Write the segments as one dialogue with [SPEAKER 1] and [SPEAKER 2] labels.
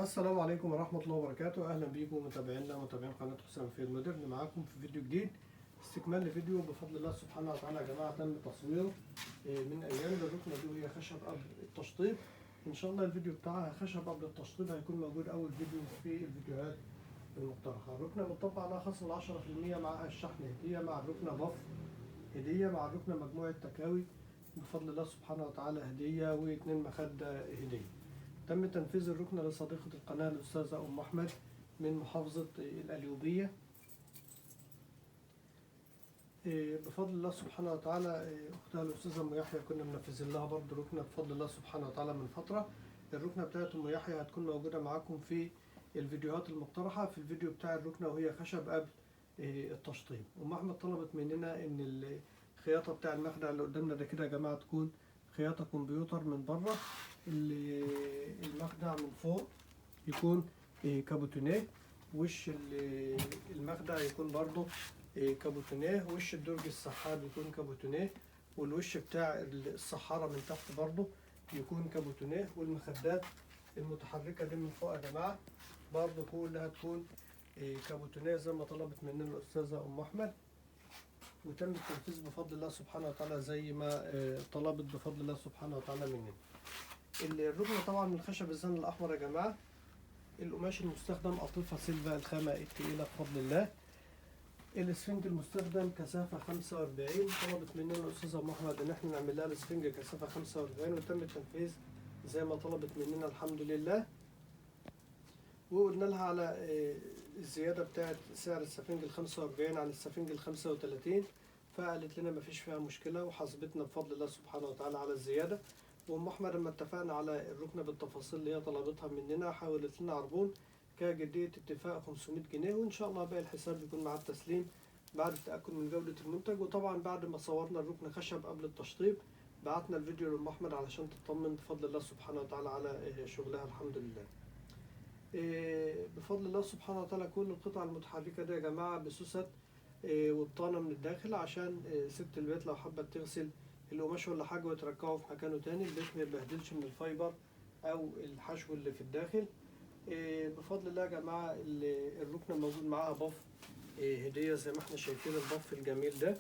[SPEAKER 1] السلام عليكم ورحمة الله وبركاته. أهلا بيكم متابعينا متابعين قناة حسام في المودرن، معاكم في فيديو جديد استكمال لفيديو بفضل الله سبحانه وتعالى. يا جماعة تم تصويره من أيام الركنة دي وهي خشب قبل التشطيب. إن شاء الله الفيديو بتاعها خشب قبل التشطيب هيكون موجود أول فيديو في الفيديوهات المقترحة. الركنة متطبق عليها خصم 10% معها الشحن هدية، مع الركنة بف هدية، مع الركنة مجموعة تكاوي بفضل الله سبحانه وتعالى هدية، و2 مخدة هدية. تم تنفيذ الركنة لصديقة القناة الأستاذة أم أحمد من محافظة القليوبية. بفضل الله سبحانه وتعالى أختها الأستاذة أم يحيى كنا منفذين لها برضه ركنة بفضل الله سبحانه وتعالى من فترة. الركنة بتاعت أم يحيى هتكون موجودة معاكم في الفيديوهات المقترحة. في الفيديو بتاع الركنة وهي خشب قبل التشطيب. أم أحمد طلبت مننا إن الخياطة بتاع المخدع اللي قدامنا ده كده يا جماعة تكون خياطة كمبيوتر من بره، المخدع من فوق يكون كابوتونيه، وش المخدع يكون برضه كابوتونيه، وش الدرج السحاب يكون كابوتونيه، والوش بتاع الصحارة من تحت برضه يكون كابوتونيه، والمخدات المتحركة دي من فوق يا جماعة برضه كلها تكون كابوتونيه زي ما طلبت مننا الأستاذة أم أحمد. وتم التنفيذ بفضل الله سبحانه وتعالى زي ما طلبت بفضل الله سبحانه وتعالى مننا. الركنة طبعا من خشب الزن الأحمر يا جماعة. القماش المستخدم قطيفة سيلفا الخامة التقيلة بفضل الله. الاسفنج المستخدم كثافة 45. طلبت مننا الأستاذة أم أحمد إن احنا نعمل لها الاسفنج كثافة 45، وتم التنفيذ زي ما طلبت مننا الحمد لله. وقلنا لها على الزيادة بتاعت سعر السفنج ال 45 عن السفنج ال 35، فقالت لنا مفيش فيها مشكلة وحاسبتنا بفضل الله سبحانه وتعالى على الزيادة. وأم أحمد لما اتفقنا على الركنة بالتفاصيل اللي هي طلبتها مننا حولت لنا عربون كجدية اتفاق 500 جنيه، وإن شاء الله باقي الحساب يكون مع التسليم بعد التأكد من جودة المنتج. وطبعا بعد ما صورنا الركنة خشب قبل التشطيب بعتنا الفيديو لأم أحمد علشان تطمن بفضل الله سبحانه وتعالى على شغلها الحمد لله. بفضل الله سبحانه وتعالى كل القطع المتحركة دي يا جماعة بسوست وبطانة من الداخل، عشان ست البيت لو حابة تغسل القماش ولا حاجة وتركعه في مكانه تاني البيت ما يتبهدلش من الفايبر أو الحشو اللي في الداخل. بفضل الله يا جماعة الركنة موجود معاها بف هدية زي ما احنا شايفين البف الجميل ده.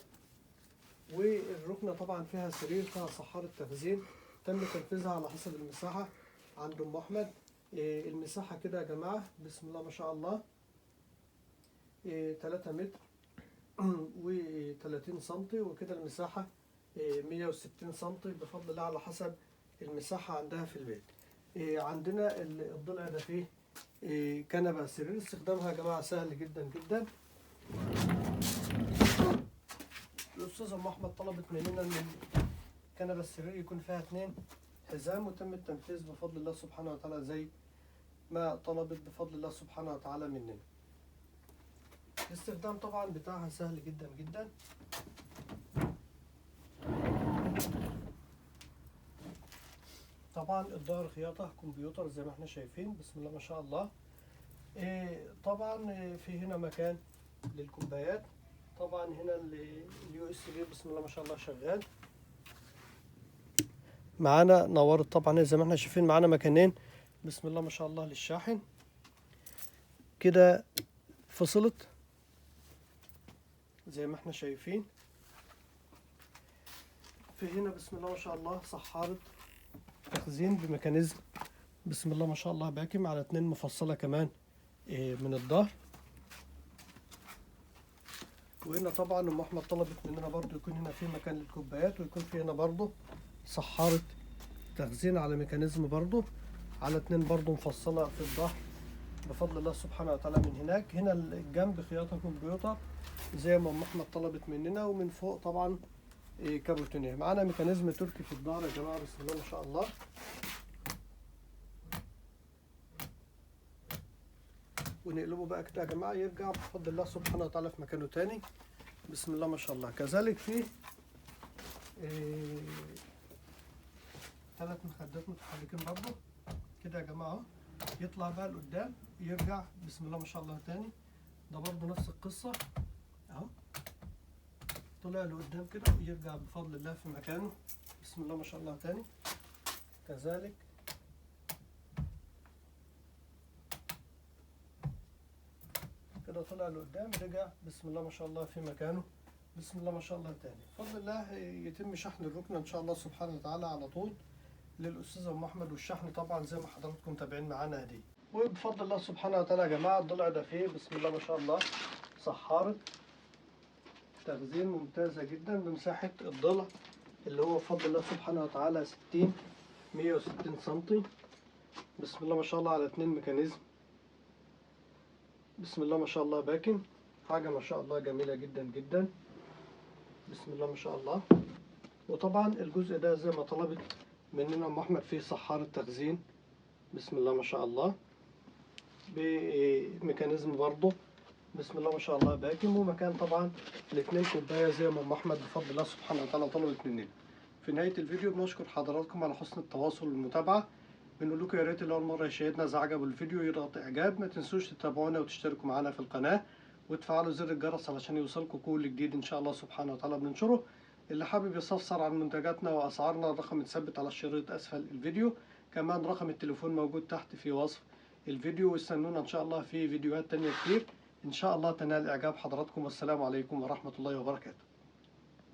[SPEAKER 1] والركنة طبعا فيها سرير، فيها صحارة تخزين تم تنفيذها على حسب المساحة عند أم أحمد. المساحة كده يا جماعة بسم الله ما شاء الله 3 متر و30 سنتي، وكده المساحة 160 سنتي بفضل الله على حسب المساحة عندها في البيت. عندنا الضلع ده فيه كنبة سرير. استخدامها يا جماعة سهل جدا جدا. الأستاذة أم أحمد طلبت مننا إن الكنبة السرير يكون فيها 2 حزام، وتم التنفيذ بفضل الله سبحانه وتعالى زي ما طلبت بفضل الله سبحانه وتعالى مننا. الاستخدام طبعا بتاعها سهل جدا جدا. طبعا الظهر خياطة كمبيوتر زي ما احنا شايفين بسم الله ما شاء الله. طبعا في هنا مكان للكوبايات. طبعا هنا اليو اس بي بسم الله ما شاء الله شغال معانا. نورت طبعا زي ما احنا شايفين معانا مكانين بسم الله ما شاء الله للشاحن. كده فصلت زي ما احنا شايفين. في هنا بسم الله ما شاء الله صحارة تخزين بميكانيزم بسم الله ما شاء الله باكم على 2 مفصلة كمان من الظهر. وهنا طبعا أم أحمد طلبت مننا برضو يكون هنا في مكان للكوبايات، ويكون في هنا برضو صحارة تخزين على ميكانيزم برضو على 2 برضو مفصلة في الظهر بفضل الله سبحانه وتعالى. من هناك هنا الجنب خياطة كمبيوتر زي ما أم أحمد طلبت مننا، ومن فوق طبعا كابوتونيه. معانا ميكانيزم تركي في الظهر يا جماعة بسم الله ما شاء الله. ونقلبه بقى كده يا جماعة يرجع بفضل الله سبحانه وتعالى في مكانه تاني بسم الله ما شاء الله. كذلك فيه 3 مخدات متحركين برضه كده يا جماعة. يطلع بقى لقدام يرجع بسم الله ما شاء الله تاني. ده برضه نفس القصة اهو، طلع لقدام كده ويرجع بفضل الله في مكانه بسم الله ما شاء الله تاني. كذلك كده طلع لقدام، رجع بسم الله ما شاء الله في مكانه، بسم الله ما شاء الله تاني. بفضل الله يتم شحن الركنة إن شاء الله سبحانه وتعالى على طول للأستاذ أم أحمد، والشحن طبعا زي ما حضراتكم متابعين معانا هدية. وبفضل الله سبحانه وتعالى يا جماعة الضلع ده فيه بسم الله ما شاء الله صحارة تخزين ممتازة جدا بمساحة الضلع اللي هو بفضل الله سبحانه وتعالى 160 سنتي. بسم الله ما شاء الله على 2 ميكانيزم، بسم الله ما شاء الله باكن، حاجة ما شاء الله جميلة جدا جدا، بسم الله ما شاء الله. وطبعا الجزء ده زي ما طلبت مننا ام احمد فيه صحارة تخزين بسم الله ما شاء الله بميكانيزم برضه بسم الله ما شاء الله باكن، ومكان طبعا الاتنين كوباية زي ما ام احمد بفضل الله سبحانه وتعالى طلبت مننا. في نهاية الفيديو بنشكر حضراتكم على حسن التواصل والمتابعة، بنقول لكم يا ريت اللي اول مرة يشاهدنا اذا عجبه الفيديو يضغط اعجاب، ما تنسوش تتابعونا وتشتركوا معنا في القناة وتفعلوا زر الجرس علشان يوصلكم كل جديد ان شاء الله سبحانه وتعالى بننشره. اللي حابب يستفسر عن منتجاتنا واسعارنا الرقم متثبت على الشريط اسفل الفيديو، كمان رقم التليفون موجود تحت في وصف الفيديو. واستنونا ان شاء الله في فيديوهات تانية كتير ان شاء الله تنال اعجاب حضراتكم، والسلام عليكم ورحمة الله وبركاته.